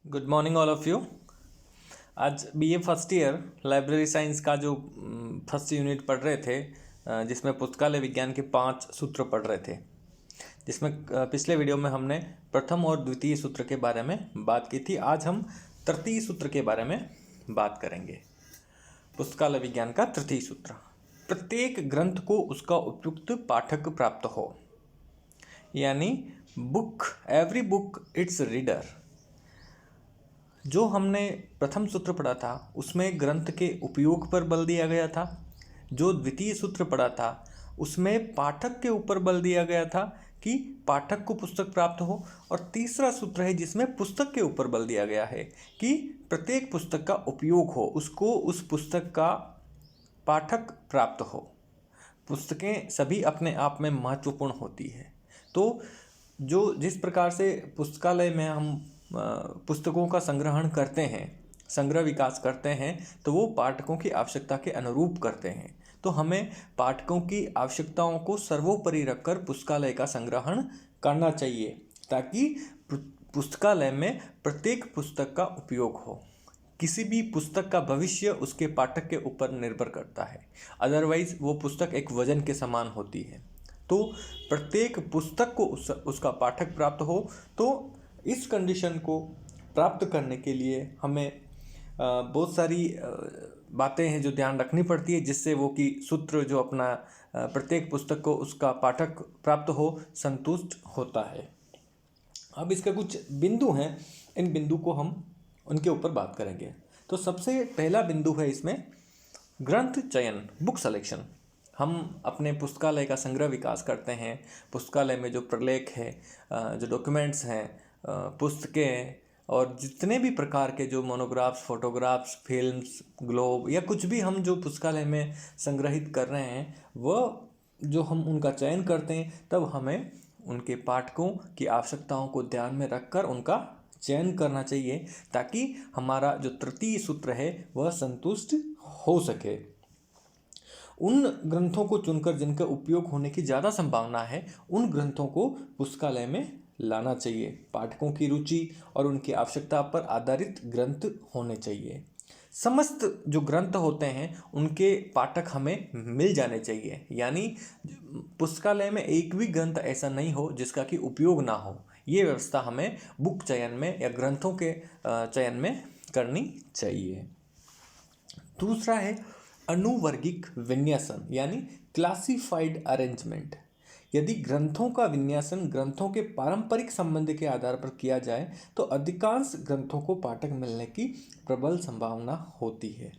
Good morning all of you. आज BA first year library science का जो first unit पढ़ रहे थे, जिसमें पुस्तकालय विज्ञान के 5 सूत्र पढ़ रहे थे, जिसमें पिछले वीडियो में हमने प्रथम और द्वितीय सूत्र के बारे में बात की थी। आज हम तृतीय सूत्र के बारे में बात करेंगे। पुस्तकालय विज्ञान का तृतीय सूत्र, प्रत्येक ग्रंथ को उसका उपयुक्त पाठक प्राप्त हो, यानी book every book it's reader. जो हमने प्रथम सूत्र पढ़ा था उसमें ग्रंथ के उपयोग पर बल दिया गया था। जो द्वितीय सूत्र पढ़ा था उसमें पाठक के ऊपर बल दिया गया था कि पाठक को पुस्तक प्राप्त हो। और तीसरा सूत्र है जिसमें पुस्तक के ऊपर बल दिया गया है कि प्रत्येक पुस्तक का उपयोग हो, उसको उस पुस्तक का पाठक प्राप्त हो। पुस्तकें सभी अपने आप में महत्वपूर्ण होती है। तो जिस प्रकार से पुस्तकालय में हम पुस्तकों का संग्रहण करते हैं, संग्रह विकास करते हैं, तो वो पाठकों की आवश्यकता के अनुरूप करते हैं। तो हमें पाठकों की आवश्यकताओं को सर्वोपरि रखकर पुस्तकालय का संग्रहण करना चाहिए, ताकि पुस्तकालय में प्रत्येक पुस्तक का उपयोग हो। किसी भी पुस्तक का भविष्य उसके पाठक के ऊपर निर्भर करता है, अदरवाइज वो पुस्तक एक वजन के समान होती है। तो प्रत्येक पुस्तक को उसका पाठक प्राप्त हो। तो इस कंडीशन को प्राप्त करने के लिए हमें बहुत सारी बातें हैं जो ध्यान रखनी पड़ती है, जिससे वो कि सूत्र जो अपना प्रत्येक पुस्तक को उसका पाठक प्राप्त हो संतुष्ट होता है। अब इसके कुछ बिंदु हैं, इन बिंदु को हम उनके ऊपर बात करेंगे। तो सबसे पहला बिंदु है इसमें ग्रंथ चयन, बुक सिलेक्शन। हम अपने पुस्तकालय का संग्रह विकास करते हैं। पुस्तकालय में जो प्रलेख है, जो डॉक्यूमेंट्स हैं, पुस्तकें और जितने भी प्रकार के जो मोनोग्राफ्स, फोटोग्राफ्स, फिल्म्स, ग्लोब या कुछ भी हम जो पुस्तकालय में संग्रहित कर रहे हैं, वह जो हम उनका चयन करते हैं, तब हमें उनके पाठकों की आवश्यकताओं को ध्यान में रखकर उनका चयन करना चाहिए, ताकि हमारा जो तृतीय सूत्र है वह संतुष्ट हो सके। उन ग्रंथों को चुनकर जिनका उपयोग होने की ज़्यादा संभावना है, उन ग्रंथों को पुस्तकालय में लाना चाहिए। पाठकों की रुचि और उनकी आवश्यकता पर आधारित ग्रंथ होने चाहिए। समस्त जो ग्रंथ होते हैं उनके पाठक हमें मिल जाने चाहिए, यानी पुस्तकालय में एक भी ग्रंथ ऐसा नहीं हो जिसका कि उपयोग ना हो। ये व्यवस्था हमें बुक चयन में या ग्रंथों के चयन में करनी चाहिए। दूसरा है अनुवर्गिक विन्यासन, यानी क्लासिफाइड अरेंजमेंट। यदि ग्रंथों का विन्यासन ग्रंथों के पारंपरिक संबंध के आधार पर किया जाए तो अधिकांश ग्रंथों को पाठक मिलने की प्रबल संभावना होती है।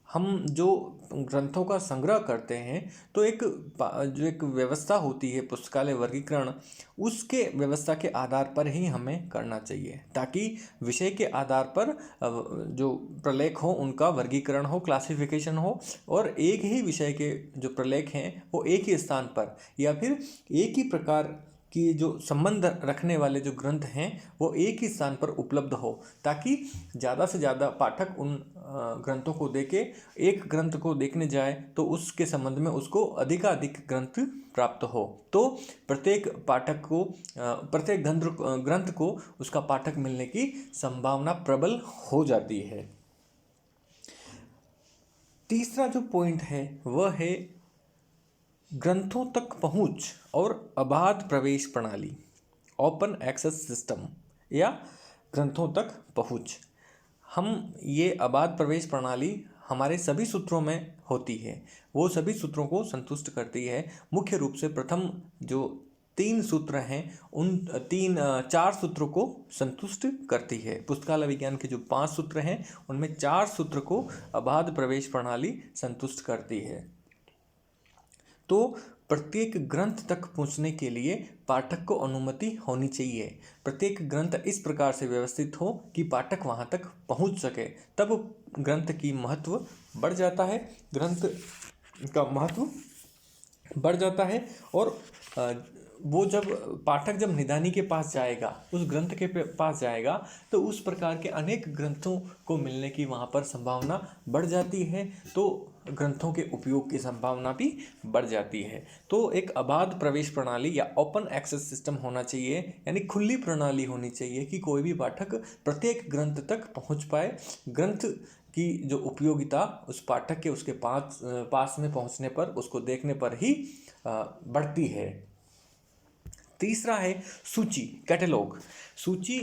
हम जो ग्रंथों का संग्रह करते हैं तो एक व्यवस्था होती है पुस्तकालय वर्गीकरण, उसके व्यवस्था के आधार पर ही हमें करना चाहिए, ताकि विषय के आधार पर जो प्रलेख हो उनका वर्गीकरण हो, क्लासिफिकेशन हो, और एक ही विषय के जो प्रलेख हैं वो एक ही स्थान पर या फिर एक ही प्रकार कि जो संबंध रखने वाले जो ग्रंथ हैं वो एक ही स्थान पर उपलब्ध हो, ताकि ज़्यादा से ज़्यादा पाठक उन ग्रंथों को देखे। एक ग्रंथ को देखने जाए तो उसके संबंध में उसको अधिकाधिक ग्रंथ प्राप्त हो। तो प्रत्येक पाठक को प्रत्येक ग्रंथ को उसका पाठक मिलने की संभावना प्रबल हो जाती है। तीसरा जो पॉइंट है वह है ग्रंथों तक पहुंच और अबाध प्रवेश प्रणाली, ओपन एक्सेस सिस्टम या ग्रंथों तक पहुंच। हम ये अबाध प्रवेश प्रणाली हमारे सभी सूत्रों में होती है, वो सभी सूत्रों को संतुष्ट करती है। मुख्य रूप से प्रथम जो 3 सूत्र हैं उन 4 सूत्रों को संतुष्ट करती है। पुस्तकालय विज्ञान के जो 5 सूत्र हैं उनमें 4 सूत्र को अबाध प्रवेश प्रणाली संतुष्ट करती है। तो प्रत्येक ग्रंथ तक पहुंचने के लिए पाठक को अनुमति होनी चाहिए। प्रत्येक ग्रंथ इस प्रकार से व्यवस्थित हो कि पाठक वहां तक पहुंच सके, तब ग्रंथ की महत्व बढ़ जाता है, ग्रंथ का महत्व बढ़ जाता है और वो जब पाठक जब निदानी के पास जाएगा, उस ग्रंथ के पास जाएगा, तो उस प्रकार के अनेक ग्रंथों को मिलने की वहाँ पर संभावना बढ़ जाती है, तो ग्रंथों के उपयोग की संभावना भी बढ़ जाती है। तो एक अबाध प्रवेश प्रणाली या ओपन एक्सेस सिस्टम होना चाहिए, यानी खुली प्रणाली होनी चाहिए कि कोई भी पाठक प्रत्येक ग्रंथ तक पहुँच पाए। ग्रंथ की जो उपयोगिता उस पाठक के उसके पास में पहुँचने पर, उसको देखने पर ही बढ़ती है। तीसरा है सूची, कैटलॉग। सूची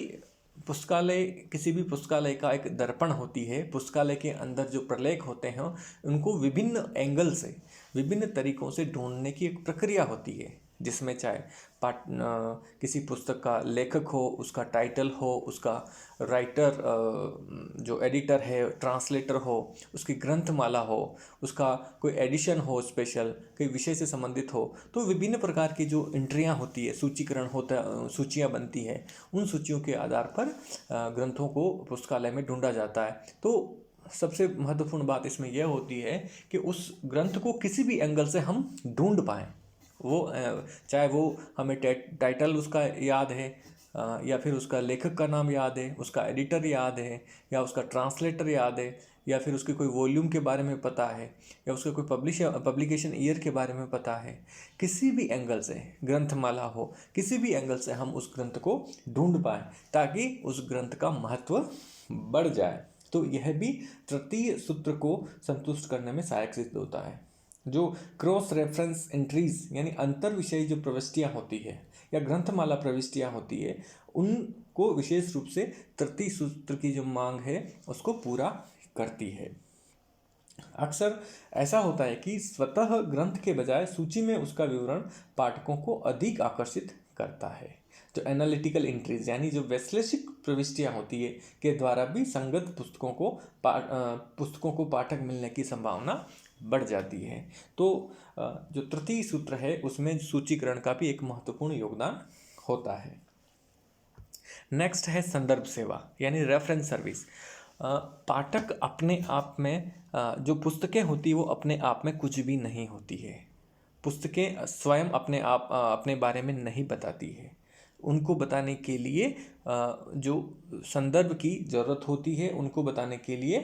पुस्तकालय, किसी भी पुस्तकालय का एक दर्पण होती है। पुस्तकालय के अंदर जो प्रलेख होते हैं उनको विभिन्न एंगल से, विभिन्न तरीकों से ढूंढने की एक प्रक्रिया होती है, जिसमें चाहे किसी पुस्तक का लेखक हो, उसका टाइटल हो, उसका राइटर जो एडिटर है, ट्रांसलेटर हो, उसकी ग्रंथमाला हो, उसका कोई एडिशन हो स्पेशल, कोई विषय से संबंधित हो, तो विभिन्न प्रकार की जो एंट्रियां होती है, सूचीकरण होता, सूचियां बनती है। उन सूचियों के आधार पर ग्रंथों को पुस्तकालय में ढूंढा जाता है। तो सबसे महत्वपूर्ण बात इसमें यह होती है कि उस ग्रंथ को किसी भी एंगल से हम ढूंढ पाएँ। वो चाहे वो हमें टाइटल उसका याद है, या फिर उसका लेखक का नाम याद है, उसका एडिटर याद है, या उसका ट्रांसलेटर याद है, या फिर उसके कोई वॉल्यूम के बारे में पता है, या उसका कोई पब्लिकेशन ईयर के बारे में पता है, किसी भी एंगल से, ग्रंथमाला हो, किसी भी एंगल से हम उस ग्रंथ को ढूंढ पाएँ, ताकि उस ग्रंथ का महत्व बढ़ जाए। तो यह भी तृतीय सूत्र को संतुष्ट करने में सहायक सिद्ध होता है। जो क्रॉस रेफरेंस एंट्रीज यानी अंतर विषयी जो प्रविष्टियाँ होती है या ग्रंथमाला प्रविष्टियाँ होती है, उनको विशेष रूप से तृतीय सूत्र की जो मांग है उसको पूरा करती है। अक्सर ऐसा होता है कि स्वतः ग्रंथ के बजाय सूची में उसका विवरण पाठकों को अधिक आकर्षित करता है। तो एनालिटिकल एंट्रीज यानी जो वैश्लेषिक प्रविष्टियाँ होती है के द्वारा भी संगत पुस्तकों को पाठक मिलने की संभावना बढ़ जाती है। तो जो तृतीय सूत्र है उसमें सूचीकरण का भी एक महत्वपूर्ण योगदान होता है। नेक्स्ट है संदर्भ सेवा यानी रेफरेंस सर्विस। पाठक अपने आप में जो पुस्तकें होती है वो अपने आप में कुछ भी नहीं होती है। पुस्तकें स्वयं अपने बारे में नहीं बताती है। उनको बताने के लिए जो संदर्भ की ज़रूरत होती है, उनको बताने के लिए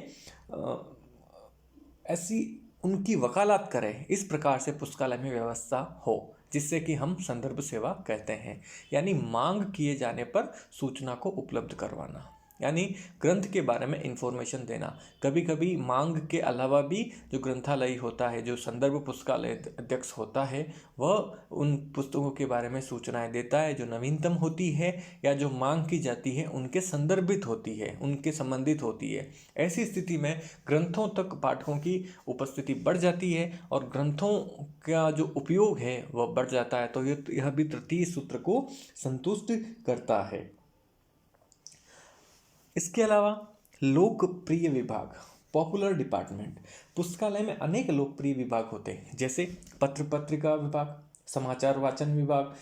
ऐसी उनकी वकालत करें, इस प्रकार से पुस्तकालय में व्यवस्था हो, जिससे कि हम संदर्भ सेवा कहते हैं। यानी मांग किए जाने पर सूचना को उपलब्ध करवाना, यानी ग्रंथ के बारे में इंफॉर्मेशन देना। कभी कभी मांग के अलावा भी जो ग्रंथालय होता है, जो संदर्भ पुस्तकालय अध्यक्ष होता है, वह उन पुस्तकों के बारे में सूचनाएं देता है जो नवीनतम होती है या जो मांग की जाती है उनके संदर्भित होती है, उनके संबंधित होती है। ऐसी स्थिति में ग्रंथों तक पाठकों की उपस्थिति बढ़ जाती है और ग्रंथों का जो उपयोग है वह बढ़ जाता है। तो यह भी तृतीय सूत्र को संतुष्ट करता है। इसके अलावा लोकप्रिय विभाग, पॉपुलर डिपार्टमेंट। पुस्तकालय में अनेक लोकप्रिय विभाग होते हैं, जैसे पत्र पत्रिका विभाग, समाचार वाचन विभाग,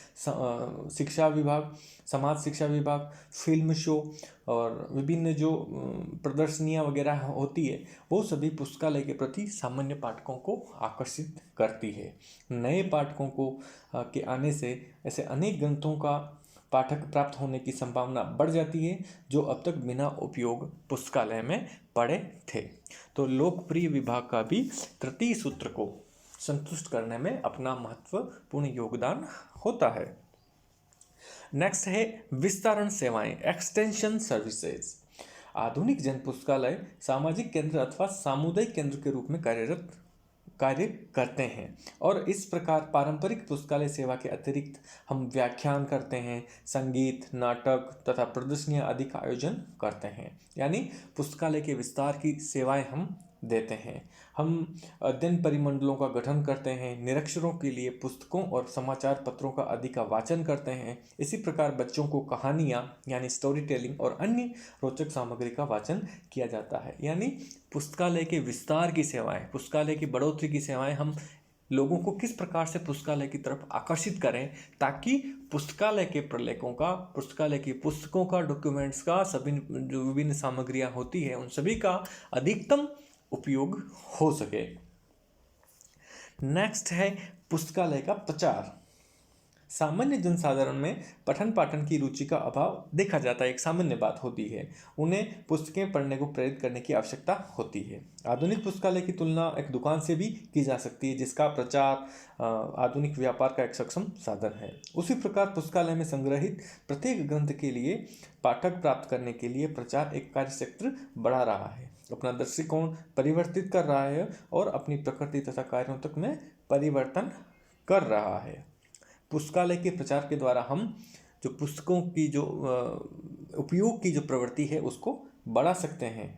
शिक्षा विभाग, समाज शिक्षा विभाग, फिल्म शो और विभिन्न जो प्रदर्शनियाँ वगैरह होती है, वो सभी पुस्तकालय के प्रति सामान्य पाठकों को आकर्षित करती है। नए पाठकों को के आने से ऐसे अनेक ग्रंथों का पाठक प्राप्त होने की संभावना बढ़ जाती है जो अब तक बिना उपयोग पुस्तकालय में पड़े थे। तो लोकप्रिय विभाग का भी तृतीय सूत्र को संतुष्ट करने में अपना महत्वपूर्ण योगदान होता है। नेक्स्ट है विस्तारण सेवाएं, एक्सटेंशन सर्विसेज। आधुनिक जन पुस्तकालय सामाजिक केंद्र अथवा सामुदायिक केंद्र के रूप में कार्य करते हैं और इस प्रकार पारंपरिक पुस्तकालय सेवा के अतिरिक्त हम व्याख्यान करते हैं, संगीत, नाटक तथा प्रदर्शनियाँ आदि का आयोजन करते हैं। यानी पुस्तकालय के विस्तार की सेवाएं हम देते हैं। हम अध्ययन परिमंडलों का गठन करते हैं, निरक्षरों के लिए पुस्तकों और समाचार पत्रों का आदि का वाचन करते हैं। इसी प्रकार बच्चों को कहानियाँ यानी स्टोरी टेलिंग और अन्य रोचक सामग्री का वाचन किया जाता है। यानी पुस्तकालय के विस्तार की सेवाएं, पुस्तकालय की बढ़ोतरी की सेवाएं हम लोगों को किस प्रकार से पुस्तकालय की तरफ आकर्षित करें, ताकि पुस्तकालय के प्रलेखों का, पुस्तकालय की पुस्तकों का, डॉक्यूमेंट्स का, सभी जो विभिन्न सामग्रियां होती है उन सभी का अधिकतम उपयोग हो सके। नेक्स्ट है पुस्तकालय का प्रचार, सामान्य जनसाधारण में पठन पाठन की रुचि का अभाव देखा जाता है, एक सामान्य बात होती है। उन्हें पुस्तकें पढ़ने को प्रेरित करने की आवश्यकता होती है। आधुनिक पुस्तकालय की तुलना एक दुकान से भी की जा सकती है, जिसका प्रचार आधुनिक व्यापार का एक सक्षम साधन है। उसी प्रकार पुस्तकालय में संग्रहित प्रत्येक ग्रंथ के लिए पाठक प्राप्त करने के लिए प्रचार एक कार्यक्षेत्र बढ़ा रहा है, अपना दृष्टिकोण परिवर्तित कर रहा है और अपनी प्रकृति तथा कार्यों तक में परिवर्तन कर रहा है। पुस्तकालय के प्रचार के द्वारा हम जो पुस्तकों की जो उपयोग की जो प्रवृत्ति है उसको बढ़ा सकते हैं।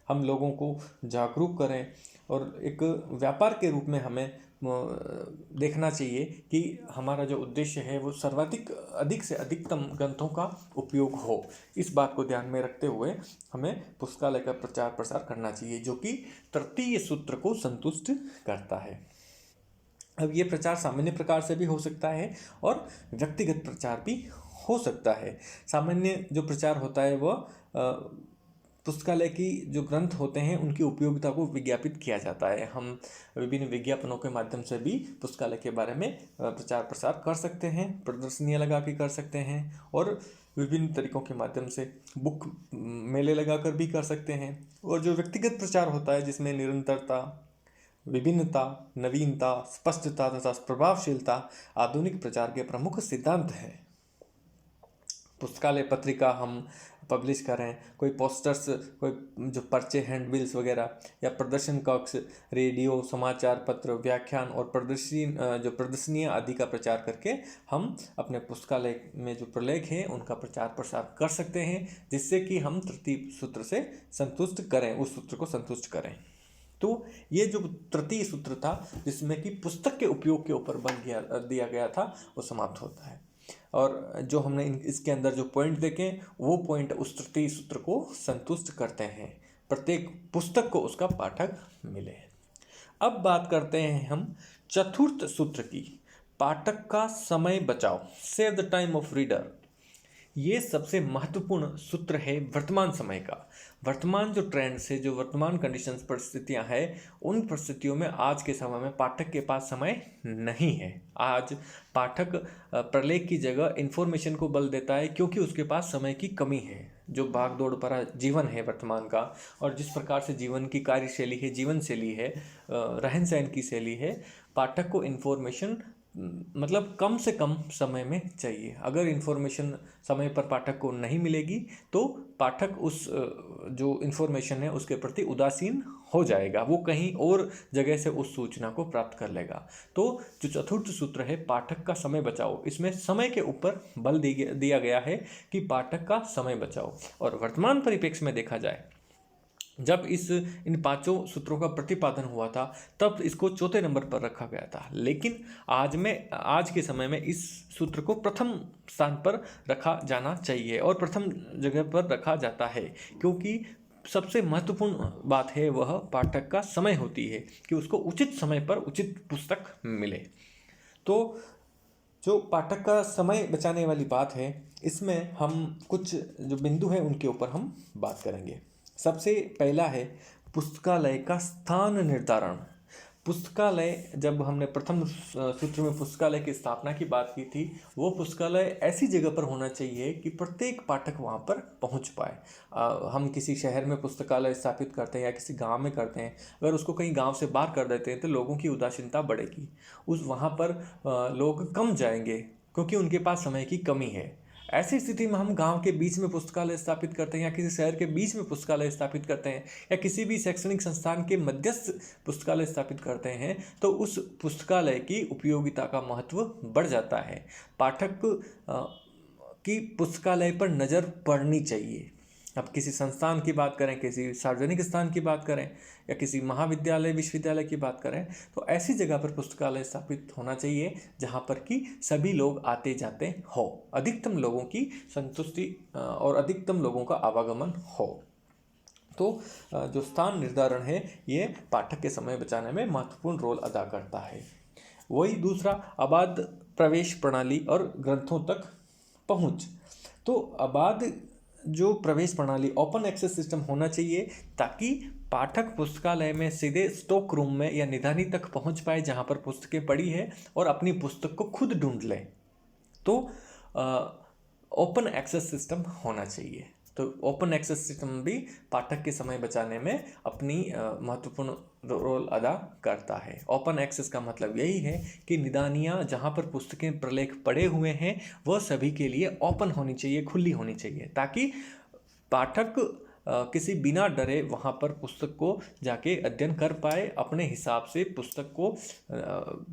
हम लोगों को जागरूक करें और एक व्यापार के रूप में हमें देखना चाहिए कि हमारा जो उद्देश्य है वो सर्वाधिक अधिक से अधिकतम ग्रंथों का उपयोग हो। इस बात को ध्यान में रखते हुए हमें पुस्तकालय का प्रचार प्रसार करना चाहिए, जो कि तृतीय सूत्र को संतुष्ट करता है। अब ये प्रचार सामान्य प्रकार से भी हो सकता है और व्यक्तिगत प्रचार भी हो सकता है। सामान्य जो प्रचार होता है वह पुस्तकालय की जो ग्रंथ होते हैं उनकी उपयोगिता को विज्ञापित किया जाता है। हम विभिन्न विज्ञापनों के माध्यम से भी पुस्तकालय के बारे में प्रचार प्रसार कर सकते हैं, प्रदर्शनियाँ लगा के कर सकते हैं और विभिन्न तरीकों के माध्यम से बुक मेले लगाकर भी कर सकते हैं। और जो व्यक्तिगत प्रचार होता है जिसमें निरंतरता, विभिन्नता, नवीनता, स्पष्टता तथा प्रभावशीलता आधुनिक प्रचार के प्रमुख सिद्धांत हैं। पुस्तकालय पत्रिका हम पब्लिश करें, कोई पोस्टर्स, कोई जो पर्चे, हैंडबिल्स वगैरह, या प्रदर्शन कक्ष, रेडियो, समाचार पत्र, व्याख्यान और प्रदर्शनियाँ आदि का प्रचार करके हम अपने पुस्तकालय में जो प्रलेख है उनका प्रचार प्रसार कर सकते हैं, जिससे कि हम तृतीय सूत्र से संतुष्ट करें, उस सूत्र को संतुष्ट करें। तो ये जो तृतीय सूत्र था जिसमें कि पुस्तक के उपयोग के ऊपर बल दिया गया था वो समाप्त होता है। और जो हमने इसके अंदर जो पॉइंट देखे वो पॉइंट उस तृतीय सूत्र को संतुष्ट करते हैं, प्रत्येक पुस्तक को उसका पाठक मिले। अब बात करते हैं हम चतुर्थ सूत्र की, पाठक का समय बचाओ, save the time of reader. ये सबसे महत्वपूर्ण सूत्र है वर्तमान समय का। वर्तमान जो ट्रेंड्स है, जो वर्तमान कंडीशंस, परिस्थितियां हैं, उन परिस्थितियों में आज के समय में पाठक के पास समय नहीं है। आज पाठक प्रलेख की जगह इन्फॉर्मेशन को बल देता है, क्योंकि उसके पास समय की कमी है। जो भाग दौड़ भरा जीवन है वर्तमान का, और जिस प्रकार से जीवन की कार्यशैली है, जीवन शैली है, रहन सहन की शैली है, पाठक को इन्फॉर्मेशन मतलब कम से कम समय में चाहिए। अगर इन्फॉर्मेशन समय पर पाठक को नहीं मिलेगी तो पाठक उस जो इन्फॉर्मेशन है उसके प्रति उदासीन हो जाएगा, वो कहीं और जगह से उस सूचना को प्राप्त कर लेगा। तो जो चतुर्थ सूत्र है पाठक का समय बचाओ, इसमें समय के ऊपर बल दिया गया है कि पाठक का समय बचाओ। और वर्तमान परिप्रेक्ष्य में देखा जाए, जब इन पांचों सूत्रों का प्रतिपादन हुआ था तब इसको चौथे नंबर पर रखा गया था, लेकिन आज के समय में इस सूत्र को प्रथम स्थान पर रखा जाना चाहिए और प्रथम जगह पर रखा जाता है, क्योंकि सबसे महत्वपूर्ण बात है वह पाठक का समय होती है कि उसको उचित समय पर उचित पुस्तक मिले। तो जो पाठक का समय बचाने वाली बात है, इसमें हम कुछ जो बिंदु हैं उनके ऊपर हम बात करेंगे। सबसे पहला है पुस्तकालय का स्थान निर्धारण। पुस्तकालय, जब हमने प्रथम सूत्र में पुस्तकालय की स्थापना की बात की थी, वो पुस्तकालय ऐसी जगह पर होना चाहिए कि प्रत्येक पाठक वहाँ पर पहुँच पाए। हम किसी शहर में पुस्तकालय स्थापित करते हैं या किसी गांव में करते हैं, अगर उसको कहीं गांव से बाहर कर देते हैं तो लोगों की उदासीनता बढ़ेगी, वहाँ पर लोग कम जाएंगे क्योंकि उनके पास समय की कमी है। ऐसी स्थिति में हम गांव के बीच में पुस्तकालय स्थापित करते हैं या किसी शहर के बीच में पुस्तकालय स्थापित करते हैं या किसी भी शैक्षणिक संस्थान के मध्यस्थ पुस्तकालय स्थापित करते हैं, तो उस पुस्तकालय की उपयोगिता का महत्व बढ़ जाता है। पाठक की पुस्तकालय पर नज़र पड़नी चाहिए। अब किसी संस्थान की बात करें, किसी सार्वजनिक स्थान की बात करें या किसी महाविद्यालय विश्वविद्यालय की बात करें, तो ऐसी जगह पर पुस्तकालय स्थापित होना चाहिए जहां पर कि सभी लोग आते जाते हो, अधिकतम लोगों की संतुष्टि और अधिकतम लोगों का आवागमन हो। तो जो स्थान निर्धारण है ये पाठक के समय बचाने में महत्वपूर्ण रोल अदा करता है। वही दूसरा, अबाध प्रवेश प्रणाली और ग्रंथों तक पहुँच। तो अबाध जो प्रवेश प्रणाली, ओपन एक्सेस सिस्टम होना चाहिए ताकि पाठक पुस्तकालय में सीधे स्टॉक रूम में या निधानी तक पहुंच पाए जहां पर पुस्तकें पड़ी है और अपनी पुस्तक को खुद ढूंढ लें। तो ओपन एक्सेस सिस्टम होना चाहिए। तो ओपन एक्सेस सिस्टम भी पाठक के समय बचाने में अपनी महत्वपूर्ण रोल अदा करता है। ओपन एक्सेस का मतलब यही है कि निदानियाँ जहाँ पर पुस्तकें प्रलेख पड़े हुए हैं वह सभी के लिए ओपन होनी चाहिए, खुली होनी चाहिए, ताकि पाठक किसी बिना डरे वहाँ पर पुस्तक को जाके अध्ययन कर पाए, अपने हिसाब से पुस्तक को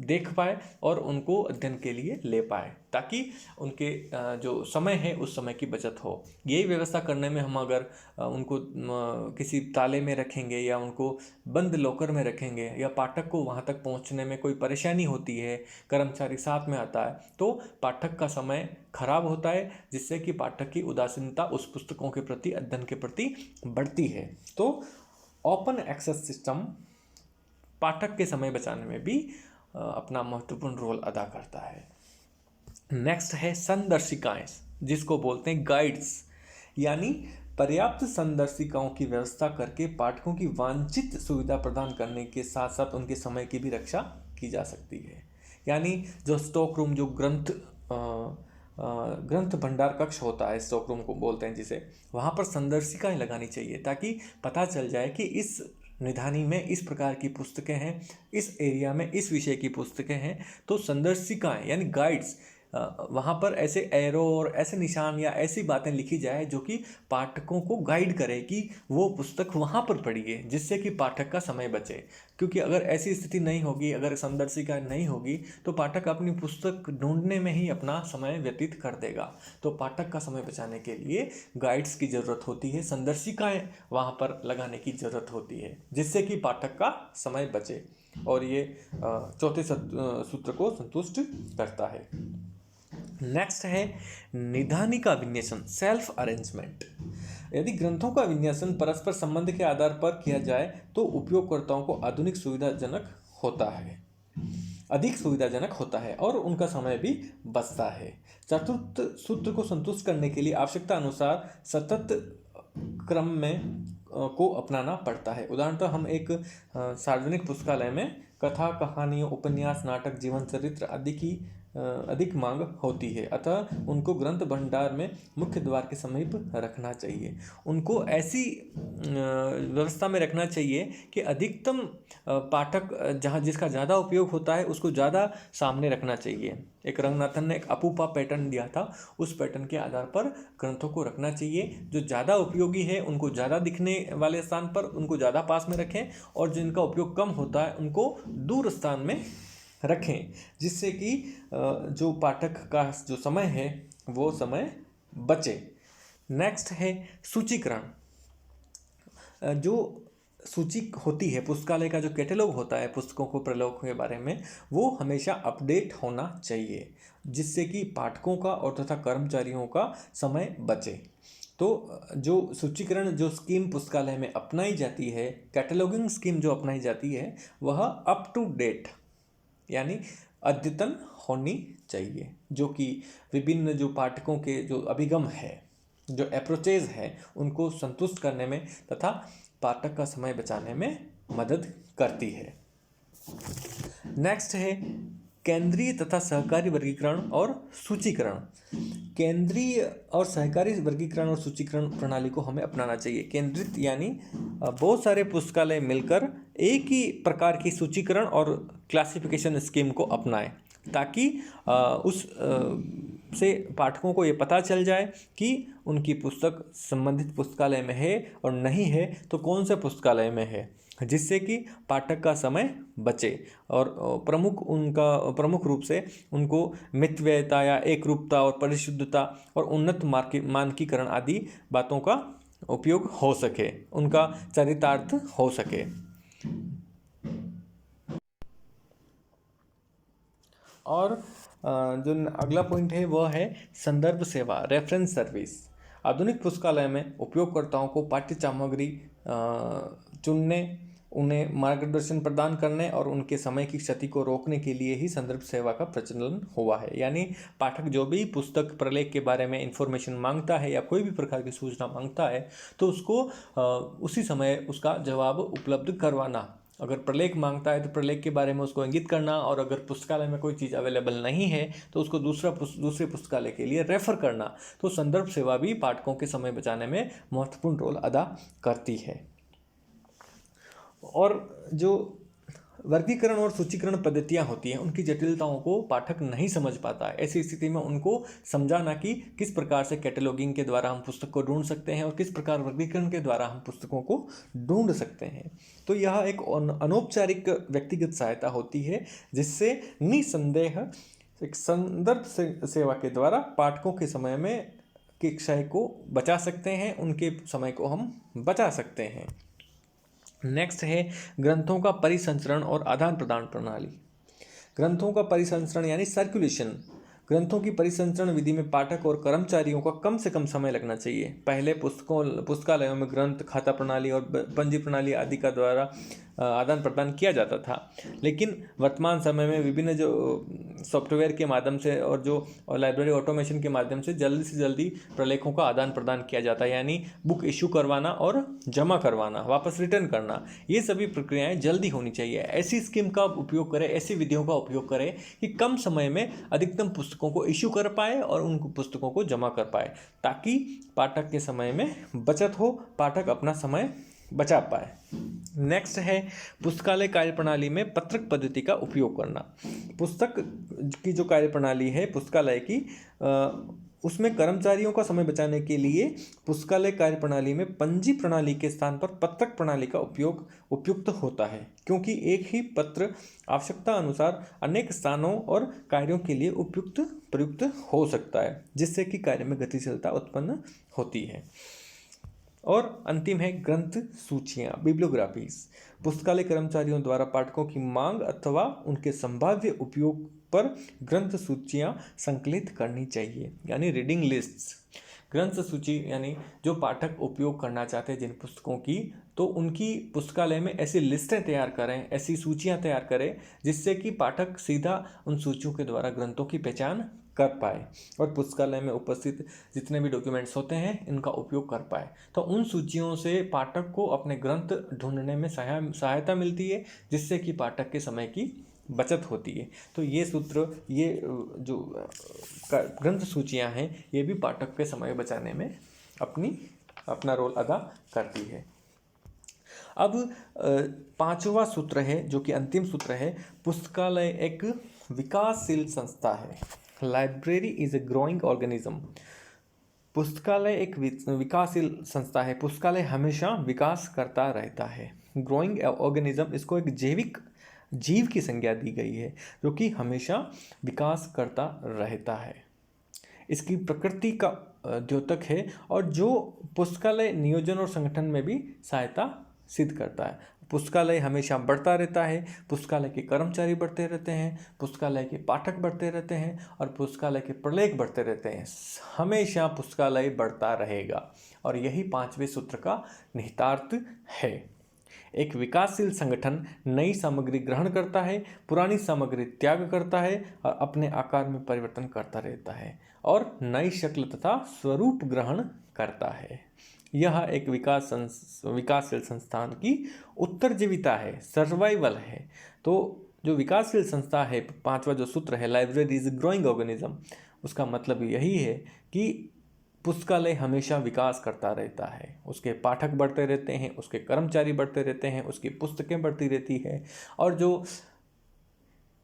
देख पाए और उनको अध्ययन के लिए ले पाए, ताकि उनके जो समय है उस समय की बचत हो। यही व्यवस्था करने में हम अगर उनको किसी ताले में रखेंगे या उनको बंद लॉकर में रखेंगे या पाठक को वहाँ तक पहुँचने में कोई परेशानी होती है, कर्मचारी साथ में आता है, तो पाठक का समय खराब होता है, जिससे कि पाठक की उदासीनता उस पुस्तकों के प्रति, अध्ययन के प्रति बढ़ती है। तो ओपन एक्सेस सिस्टम पाठक के समय बचाने में भी अपना महत्वपूर्ण रोल अदा करता है। नेक्स्ट है संदर्शिकाएं, जिसको बोलते हैं गाइड्स, यानी पर्याप्त संदर्शिकाओं की व्यवस्था करके पाठकों की वांछित सुविधा प्रदान करने के साथ साथ उनके समय की भी रक्षा की जा सकती है। यानी जो स्टॉक रूम, जो ग्रंथ भंडार कक्ष होता है, स्टॉक रूम को बोलते हैं जिसे, वहाँ पर संदर्शिकाएं लगानी चाहिए, ताकि पता चल जाए कि इस निधानी में इस प्रकार की पुस्तकें हैं, इस एरिया में इस विषय की पुस्तकें हैं। तो संदर्शिकाएं यानी गाइड्स, वहाँ पर ऐसे एरो और ऐसे निशान या ऐसी बातें लिखी जाए जो कि पाठकों को गाइड करे कि वो पुस्तक वहाँ पर पढ़िए, जिससे कि पाठक का समय बचे। क्योंकि अगर ऐसी स्थिति नहीं होगी, अगर संदर्शिका नहीं होगी, तो पाठक अपनी पुस्तक ढूंढने में ही अपना समय व्यतीत कर देगा। तो पाठक का समय बचाने के लिए गाइड्स की ज़रूरत होती है, संदर्शिकाएँ वहाँ पर लगाने की ज़रूरत होती है, जिससे कि पाठक का समय बचे, और ये चौथे सूत्र को संतुष्ट करता है। नेक्स्ट है निधानी का विन्यासन, सेल्फ अरेंजमेंट। यदि ग्रंथों का विन्यासन परस्पर संबंध के आधार पर किया जाए तो उपयोगकर्ताओं को अधिक सुविधाजनक होता है और उनका समय भी बचता है। चतुर्थ सूत्र को संतुष्ट करने के लिए आवश्यकता अनुसार सतत क्रम में को अपनाना पड़ता है। उदाहरणतः हम एक सार्वजनिक पुस्तकालय में कथा, कहानियों, उपन्यास, नाटक, जीवन चरित्र आदि की अधिक मांग होती है, अतः उनको ग्रंथ भंडार में मुख्य द्वार के समीप रखना चाहिए। उनको ऐसी व्यवस्था में रखना चाहिए कि अधिकतम पाठक जहाँ जिसका ज़्यादा उपयोग होता है उसको ज़्यादा सामने रखना चाहिए। एक रंगनाथन ने एक अपूपा पैटर्न दिया था, उस पैटर्न के आधार पर ग्रंथों को रखना चाहिए। जो ज़्यादा उपयोगी है उनको ज़्यादा दिखने वाले स्थान पर, उनको ज़्यादा पास में रखें, और जिनका उपयोग कम होता है उनको दूर स्थान में रखें, जिससे कि जो पाठक का जो समय है वो समय बचे। नेक्स्ट है सूचीकरण। जो सूची होती है, पुस्तकालय का जो कैटलॉग होता है पुस्तकों को प्रलोक के बारे में, वो हमेशा अपडेट होना चाहिए, जिससे कि पाठकों का और तथा कर्मचारियों का समय बचे। तो जो सूचीकरण जो स्कीम पुस्तकालय में अपनाई जाती है, कैटलॉगिंग स्कीम जो अपनाई जाती है, वह अप टू डेट यानी अद्यतन होनी चाहिए, जो कि विभिन्न जो पाठकों के जो अभिगम है, जो अप्रोचेज है, उनको संतुष्ट करने में तथा पाठक का समय बचाने में मदद करती है। नेक्स्ट है केंद्रीय तथा सहकारी वर्गीकरण और सूचीकरण। केंद्रीय और सहकारी वर्गीकरण और सूचीकरण प्रणाली को हमें अपनाना चाहिए। केंद्रित यानी बहुत सारे पुस्तकालय मिलकर एक ही प्रकार की सूचीकरण और क्लासिफिकेशन स्कीम को अपनाएं, ताकि उस से पाठकों को ये पता चल जाए कि उनकी पुस्तक संबंधित पुस्तकालय में है और नहीं है तो कौन से पुस्तकालय में है, जिससे कि पाठक का समय बचे और प्रमुख रूप से उनको मितव्ययता या एकरूपता और परिशुद्धता और उन्नत मानकीकरण आदि बातों का उपयोग हो सके, उनका चरितार्थ हो सके। और जो अगला पॉइंट है वह है संदर्भ सेवा, रेफरेंस सर्विस। आधुनिक पुस्तकालय में उपयोगकर्ताओं को पाठ्य सामग्री चुनने, उन्हें मार्गदर्शन प्रदान करने और उनके समय की क्षति को रोकने के लिए ही संदर्भ सेवा का प्रचलन हुआ है। यानी पाठक जो भी पुस्तक प्रलेख के बारे में इंफॉर्मेशन मांगता है या कोई भी प्रकार की सूचना मांगता है तो उसको उसी समय उसका जवाब उपलब्ध करवाना, अगर प्रलेख मांगता है तो प्रलेख के बारे में उसको इंगित करना, और अगर पुस्तकालय में कोई चीज़ अवेलेबल नहीं है तो उसको दूसरे पुस्तकालय के लिए रेफर करना। तो संदर्भ सेवा भी पाठकों के समय बचाने में महत्वपूर्ण रोल अदा करती है। और जो वर्गीकरण और सूचीकरण पद्धतियाँ होती हैं, उनकी जटिलताओं को पाठक नहीं समझ पाता है। ऐसी स्थिति में उनको समझाना कि किस प्रकार से कैटलॉगिंग के द्वारा हम पुस्तक को ढूंढ सकते हैं और किस प्रकार वर्गीकरण के द्वारा हम पुस्तकों को ढूंढ सकते हैं। तो यह एक अनौपचारिक व्यक्तिगत सहायता होती है, जिससे निसंदेह एक संदर्भ सेवा के द्वारा पाठकों के समय में के क्षय को बचा सकते हैं, उनके समय को हम बचा सकते हैं। नेक्स्ट है ग्रंथों का परिसंचरण और आदान प्रदान प्रणाली। ग्रंथों का परिसंचरण यानी सर्कुलेशन। ग्रंथों की परिसंचरण विधि में पाठक और कर्मचारियों का कम से कम समय लगना चाहिए। पहले पुस्तकालयों में ग्रंथ खाता प्रणाली और पंजी प्रणाली आदि का द्वारा आदान प्रदान किया जाता था, लेकिन वर्तमान समय में विभिन्न जो सॉफ्टवेयर के माध्यम से और जो लाइब्रेरी ऑटोमेशन के माध्यम से जल्दी से जल्दी प्रलेखों का आदान प्रदान किया जाता है, यानी बुक इशू करवाना और जमा करवाना, वापस रिटर्न करना, ये सभी प्रक्रियाएं जल्दी होनी चाहिए। ऐसी स्कीम का उपयोग करें, ऐसी विधियों का उपयोग करें कि कम समय में अधिकतम पुस्तकों को इशू कर पाए और उन पुस्तकों को जमा कर पाए, ताकि पाठक के समय में बचत हो, पाठक अपना समय बचा पाए। नेक्स्ट है पुस्तकालय कार्यप्रणाली में पत्रक पद्धति का उपयोग करना। पुस्तक की जो कार्यप्रणाली है पुस्तकालय की, उसमें कर्मचारियों का समय बचाने के लिए पुस्तकालय कार्यप्रणाली में पंजी प्रणाली के स्थान पर पत्रक प्रणाली का उपयोग उपयुक्त होता है, क्योंकि एक ही पत्र आवश्यकता अनुसार अनेक स्थानों और कार्यों के लिए प्रयुक्त हो सकता है, जिससे कि कार्य में गतिशीलता उत्पन्न होती है। और अंतिम है ग्रंथ सूचियाँ, बिब्लियोग्राफीज। पुस्तकालय कर्मचारियों द्वारा पाठकों की मांग अथवा उनके संभाव्य उपयोग पर ग्रंथ सूचियाँ संकलित करनी चाहिए, यानी रीडिंग लिस्ट्स। ग्रंथ सूची यानी जो पाठक उपयोग करना चाहते हैं जिन पुस्तकों की, तो उनकी पुस्तकालय में ऐसी लिस्टें तैयार करें, ऐसी सूचियाँ तैयार करें, जिससे कि पाठक सीधा उन सूचियों के द्वारा ग्रंथों की पहचान कर पाए और पुस्तकालय में उपस्थित जितने भी डॉक्यूमेंट्स होते हैं इनका उपयोग कर पाए। तो उन सूचियों से पाठक को अपने ग्रंथ ढूंढने में सहायता मिलती है, जिससे कि पाठक के समय की बचत होती है। तो ये सूत्र, ये जो ग्रंथ सूचियां हैं, ये भी पाठक के समय बचाने में अपना रोल अदा करती है। अब पांचवा सूत्र है, जो कि अंतिम सूत्र है, पुस्तकालय एक विकासशील संस्था है। Library is a growing organism. पुस्तकालय एक विकासशील संस्था है। पुस्तकालय हमेशा विकास करता रहता है। ग्रोइंग ऑर्गेनिज्म, इसको एक जैविक जीव की संज्ञा दी गई है, जो कि हमेशा विकास करता रहता है। इसकी प्रकृति का द्योतक है और जो पुस्तकालय नियोजन और संगठन में भी सहायता सिद्ध करता है। पुस्तकालय हमेशा बढ़ता रहता है, पुस्तकालय के कर्मचारी बढ़ते रहते हैं, पुस्तकालय के पाठक बढ़ते रहते हैं और पुस्तकालय के प्रलेख बढ़ते रहते हैं। हमेशा पुस्तकालय बढ़ता रहेगा और यही पांचवें सूत्र का निहितार्थ है। एक विकासशील संगठन नई सामग्री ग्रहण करता है, पुरानी सामग्री त्याग करता है और अपने आकार में परिवर्तन करता रहता है और नई शक्ल तथा स्वरूप ग्रहण करता है। यह एक विकासशील संस्थान की उत्तरजीविता है, सर्वाइवल है। तो जो विकासशील संस्था है, पांचवा जो सूत्र है, लाइब्रेरी इज ग्रोइंग ऑर्गेनिज्म, उसका मतलब यही है कि पुस्तकालय हमेशा विकास करता रहता है। उसके पाठक बढ़ते रहते हैं, उसके कर्मचारी बढ़ते रहते हैं, उसकी पुस्तकें बढ़ती रहती है और जो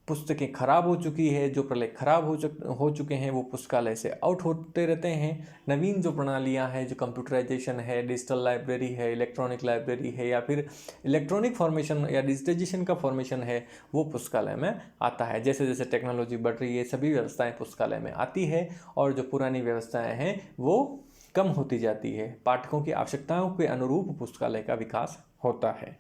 पुस्तकें खराब हो चुकी है, जो प्रलेख खराब हो चुके हैं, वो पुस्तकालय से आउट होते रहते हैं। नवीन जो प्रणालियां हैं, जो कंप्यूटराइजेशन है, डिजिटल लाइब्रेरी है, इलेक्ट्रॉनिक लाइब्रेरी है या फिर इलेक्ट्रॉनिक फॉर्मेशन या डिजिटाइजेशन का फॉर्मेशन है, वो पुस्तकालय में आता है। जैसे जैसे टेक्नोलॉजी बढ़ रही है, सभी व्यवस्थाएं पुस्तकालय में आती है और जो पुरानी व्यवस्थाएं हैं वो कम होती जाती है। पाठकों की आवश्यकताओं के अनुरूप पुस्तकालय का विकास होता है।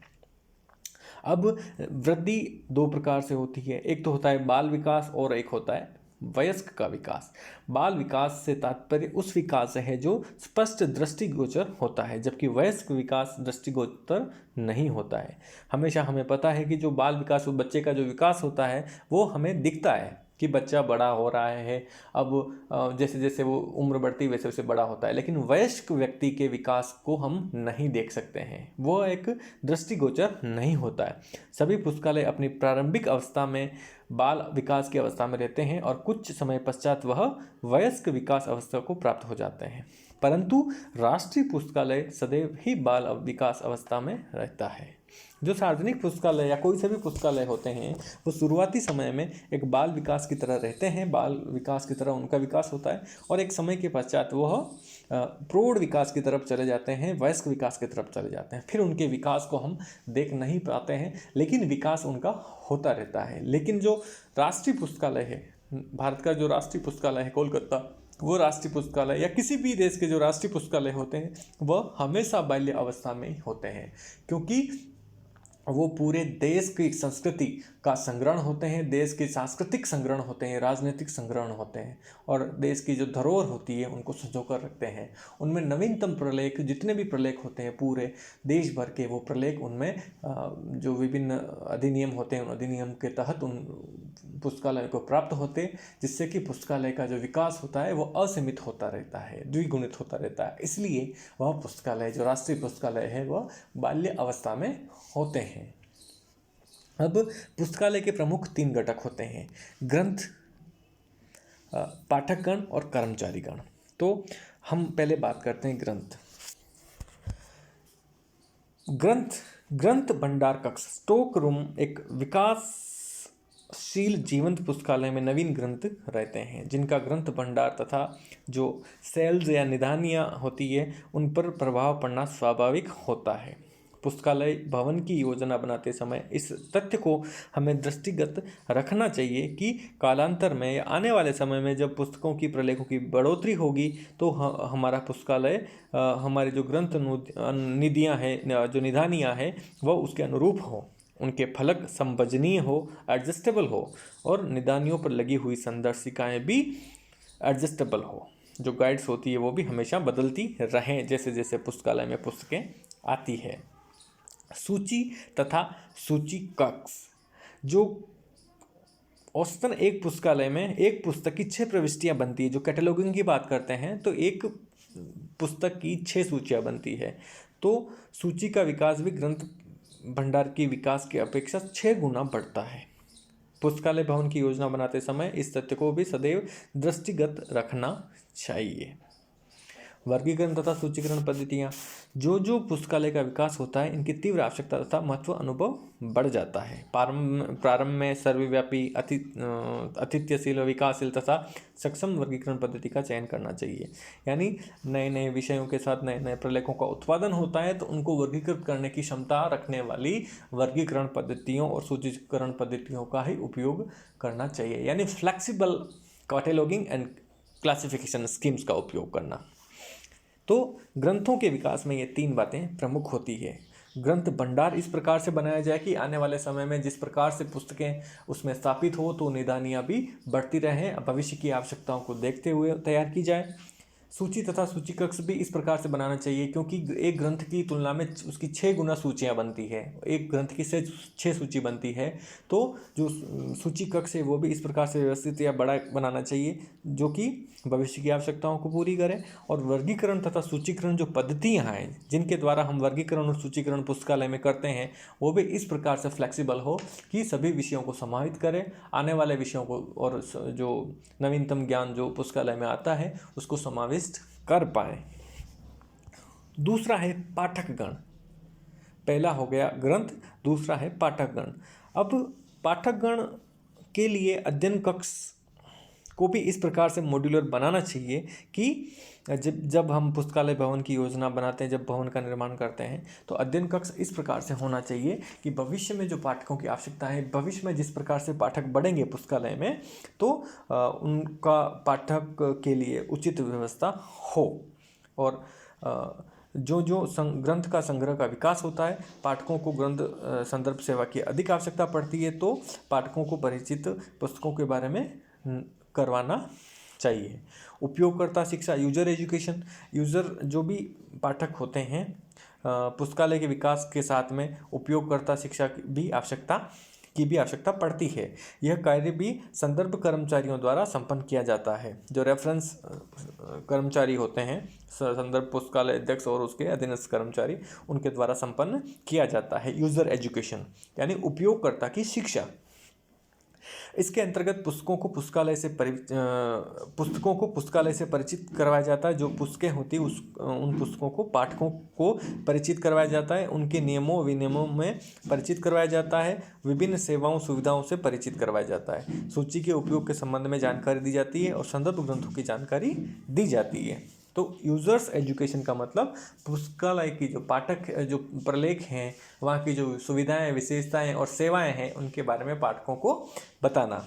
अब वृद्धि दो प्रकार से होती है, एक तो होता है बाल विकास और एक होता है वयस्क का विकास। बाल विकास से तात्पर्य उस विकास से है जो स्पष्ट दृष्टिगोचर होता है, जबकि वयस्क विकास दृष्टिगोचर नहीं होता है। हमेशा हमें पता है कि जो बाल विकास, बच्चे का जो विकास होता है वो हमें दिखता है, कि बच्चा बड़ा हो रहा है, अब जैसे जैसे वो उम्र बढ़ती वैसे वैसे बड़ा होता है, लेकिन वयस्क व्यक्ति के विकास को हम नहीं देख सकते हैं, वो एक दृष्टिगोचर नहीं होता है। सभी पुस्तकालय अपनी प्रारंभिक अवस्था में बाल विकास की अवस्था में रहते हैं और कुछ समय पश्चात वह वयस्क विकास अवस्था को प्राप्त हो जाते हैं, परंतु राष्ट्रीय पुस्तकालय सदैव ही बाल विकास अवस्था में रहता है। जो सार्वजनिक पुस्तकालय या कोई से भी पुस्तकालय होते हैं वो शुरुआती समय में एक बाल विकास की तरह रहते हैं, बाल विकास की तरह उनका विकास होता है और एक समय के पश्चात वह प्रौढ़ विकास की तरफ चले जाते हैं, वयस्क विकास की तरफ चले जाते हैं। फिर उनके विकास को हम देख नहीं पाते हैं, लेकिन विकास उनका होता रहता है। लेकिन जो राष्ट्रीय पुस्तकालय है, भारत का जो राष्ट्रीय पुस्तकालय है कोलकाता, वो राष्ट्रीय पुस्तकालय या किसी भी देश के जो राष्ट्रीय पुस्तकालय होते हैं वह हमेशा बाल्य अवस्था में ही होते हैं, क्योंकि वो पूरे देश की संस्कृति का संग्रहण होते हैं, देश के सांस्कृतिक संग्रहण होते हैं, राजनीतिक संग्रहण होते हैं और देश की जो धरोहर होती है उनको संजो कर रखते हैं। उनमें नवीनतम प्रलेख, जितने भी प्रलेख होते हैं पूरे देश भर के, वो प्रलेख उनमें जो विभिन्न अधिनियम होते हैं उन अधिनियम के तहत उन पुस्तकालय को प्राप्त होते, जिससे कि पुस्तकालय का जो विकास होता है वो असीमित होता रहता है, द्विगुणित होता रहता है। इसलिए वह पुस्तकालय जो राष्ट्रीय पुस्तकालय है वह बाल्य अवस्था में होते हैं। अब पुस्तकालय के प्रमुख 3 घटक होते हैं, ग्रंथ, पाठकगण और कर्मचारीगण। तो हम पहले बात करते हैं ग्रंथ भंडार कक्ष, स्टॉक रूम एक विकासशील जीवंत पुस्तकालय में नवीन ग्रंथ रहते हैं जिनका ग्रंथ भंडार तथा जो सेल्स या निदानियाँ होती है उन पर प्रभाव पड़ना स्वाभाविक होता है। पुस्तकालय भवन की योजना बनाते समय इस तथ्य को हमें दृष्टिगत रखना चाहिए कि कालांतर में या आने वाले समय में जब पुस्तकों की प्रलेखों की बढ़ोतरी होगी तो हमारा पुस्तकालय, हमारे जो ग्रंथ निधियाँ हैं, जो निधानियाँ हैं, वह उसके अनुरूप हो, उनके फलक संवजनीय हो, एडजस्टेबल हो और निदानियों पर लगी हुई संदर्शिकाएँ भी एडजस्टेबल हो। जो गाइड्स होती है वो भी हमेशा बदलती रहें जैसे जैसे पुस्तकालय में पुस्तकें आती है। सूची तथा सूची कक्ष, जो औसतन एक पुस्तकालय में एक पुस्तक की 6 प्रविष्टियां बनती है। जो कैटलॉगिंग की बात करते हैं तो एक पुस्तक की 6 सूचियां बनती है, तो सूची का विकास भी ग्रंथ भंडार की विकास की अपेक्षा 6 गुना बढ़ता है। पुस्तकालय भवन की योजना बनाते समय इस तथ्य को भी सदैव दृष्टिगत रखना चाहिए। वर्गीकरण तथा सूचीकरण पद्धतियाँ, जो पुस्तकालय का विकास होता है इनकी तीव्र आवश्यकता तथा महत्व अनुभव बढ़ जाता है। प्रारंभ में सर्वव्यापी, अतिथ्यशील, विकासशील तथा सक्षम वर्गीकरण पद्धति का चयन करना चाहिए। यानी नए नए विषयों के साथ नए नए प्रलेखों का उत्पादन होता है तो उनको वर्गीकृत करने की क्षमता रखने वाली वर्गीकरण पद्धतियों और सूचीकरण पद्धतियों का ही उपयोग करना चाहिए, यानी flexible cataloguing and classification schemes का उपयोग करना। तो ग्रंथों के विकास में ये 3 बातें प्रमुख होती है। ग्रंथ भंडार इस प्रकार से बनाया जाए कि आने वाले समय में जिस प्रकार से पुस्तकें उसमें स्थापित हो तो निदानियाँ भी बढ़ती रहें, भविष्य की आवश्यकताओं को देखते हुए तैयार की जाए। सूची तथा सूची कक्ष भी इस प्रकार से बनाना चाहिए क्योंकि एक ग्रंथ की तुलना में उसकी 6 गुना सूचियाँ बनती है, एक ग्रंथ की 6 सूची बनती है, तो जो सूची कक्ष है वो भी इस प्रकार से व्यवस्थित या बड़ा बनाना चाहिए जो कि भविष्य की आवश्यकताओं को पूरी करे। और वर्गीकरण तथा सूचीकरण जो पद्धतियाँ हैं जिनके द्वारा हम वर्गीकरण और सूचीकरण पुस्तकालय में करते हैं वो भी इस प्रकार से फ्लेक्सिबल हो कि सभी विषयों को समाहित करें, आने वाले विषयों को और जो नवीनतम ज्ञान जो पुस्तकालय में आता है उसको समाविष्ट कर पाए। दूसरा है पाठकगण। पहला हो गया ग्रंथ, दूसरा है पाठकगण। अब पाठकगण के लिए अध्ययन कक्ष को भी इस प्रकार से मॉड्यूलर बनाना चाहिए कि जब हम पुस्तकालय भवन की योजना बनाते हैं, जब भवन का निर्माण करते हैं तो अध्ययन कक्ष इस प्रकार से होना चाहिए कि भविष्य में जो पाठकों की आवश्यकता है, भविष्य में जिस प्रकार से पाठक बढ़ेंगे पुस्तकालय में तो उनका पाठक के लिए उचित व्यवस्था हो। और जो ग्रंथ का संग्रह का विकास होता है, पाठकों को ग्रंथ संदर्भ सेवा की अधिक आवश्यकता पड़ती है तो पाठकों को परिचित पुस्तकों के बारे में करवाना चाहिए। उपयोगकर्ता शिक्षा, यूजर एजुकेशन, यूज़र जो भी पाठक होते हैं पुस्तकालय के विकास के साथ में उपयोगकर्ता शिक्षा की भी आवश्यकता की भी आवश्यकता पड़ती है। यह कार्य भी संदर्भ कर्मचारियों द्वारा संपन्न किया जाता है। जो रेफरेंस कर्मचारी होते हैं, संदर्भ पुस्तकालय अध्यक्ष और उसके अधीनस्थ कर्मचारी, उनके द्वारा संपन्न किया जाता है। यूजर एजुकेशन यानी उपयोगकर्ता की शिक्षा। इसके अंतर्गत पुस्तकों को पुस्तकालय से परिचित करवाया जाता है। जो पुस्तकें होती है उन पुस्तकों को पाठकों को परिचित करवाया जाता है। उनके नियमों विनियमों में परिचित करवाया जाता है। विभिन्न सेवाओं सुविधाओं से परिचित करवाया जाता है। सूची के उपयोग के संबंध में जानकारी दी जाती है और संदर्भ ग्रंथों की जानकारी दी जाती है। तो यूजर्स एजुकेशन का मतलब पुस्तकालय की जो पाठक जो प्रलेख हैं, वहाँ की जो सुविधाएं, विशेषताएं और सेवाएं हैं, उनके बारे में पाठकों को बताना।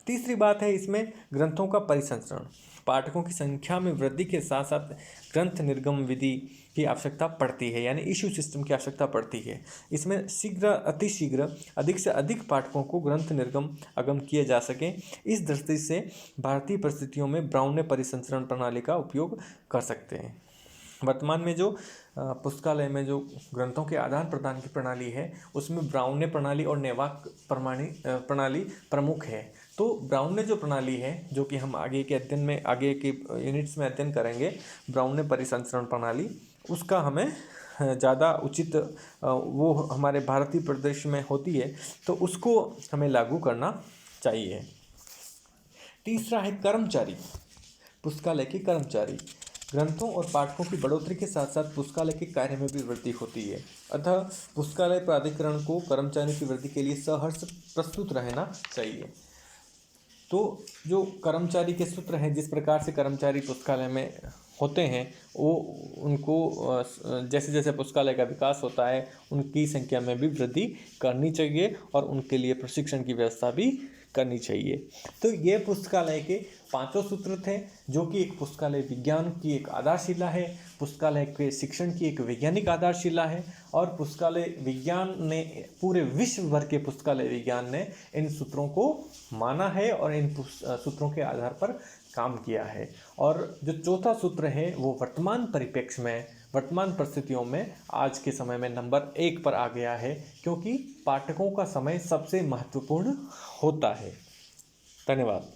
तीसरी बात है इसमें ग्रंथों का परिसंचरण। पाठकों की संख्या में वृद्धि के साथ साथ ग्रंथ निर्गम विधि की आवश्यकता पड़ती है, यानी इश्यू सिस्टम की आवश्यकता पड़ती है। इसमें अतिशीघ्र अधिक से अधिक पाठकों को ग्रंथ निर्गम अगम किए जा सके, इस दृष्टि से भारतीय परिस्थितियों में ब्राउन परिसंचरण प्रणाली का उपयोग कर सकते हैं। वर्तमान में जो पुस्तकालय में जो ग्रंथों के आदान प्रदान की प्रणाली है, उसमें ब्राउन प्रणाली और नेवाक प्रणाली प्रमुख है। तो ब्राउन जो प्रणाली है, जो कि हम आगे के यूनिट्स में अध्ययन करेंगे, ब्राउन परिसंचरण प्रणाली, उसका हमें ज़्यादा उचित वो हमारे भारतीय प्रदेश में होती है, तो उसको हमें लागू करना चाहिए। तीसरा है कर्मचारी। पुस्तकालय के कर्मचारी। ग्रंथों और पाठकों की बढ़ोतरी के साथ साथ पुस्तकालय के कार्य में भी वृद्धि होती है। अतः पुस्तकालय प्राधिकरण को कर्मचारियों की वृद्धि के लिए सहर्ष प्रस्तुत रहना चाहिए। तो जो कर्मचारी के सूत्र हैं, जिस प्रकार से कर्मचारी पुस्तकालय में होते हैं, वो उनको जैसे जैसे पुस्तकालय का विकास होता है, उनकी संख्या में भी वृद्धि करनी चाहिए और उनके लिए प्रशिक्षण की व्यवस्था भी करनी चाहिए। तो ये पुस्तकालय के 5 सूत्र थे, जो कि एक पुस्तकालय विज्ञान की एक आधारशिला है, पुस्तकालय के शिक्षण की एक वैज्ञानिक आधारशिला है, और पुस्तकालय विज्ञान ने पूरे विश्व भर के पुस्तकालय विज्ञान ने इन सूत्रों को माना है और इन सूत्रों के आधार पर काम किया है। और जो चौथा सूत्र है वो वर्तमान परिप्रेक्ष्य में, वर्तमान परिस्थितियों में आज के समय में नंबर 1 पर आ गया है, क्योंकि पाठकों का समय सबसे महत्वपूर्ण होता है। धन्यवाद।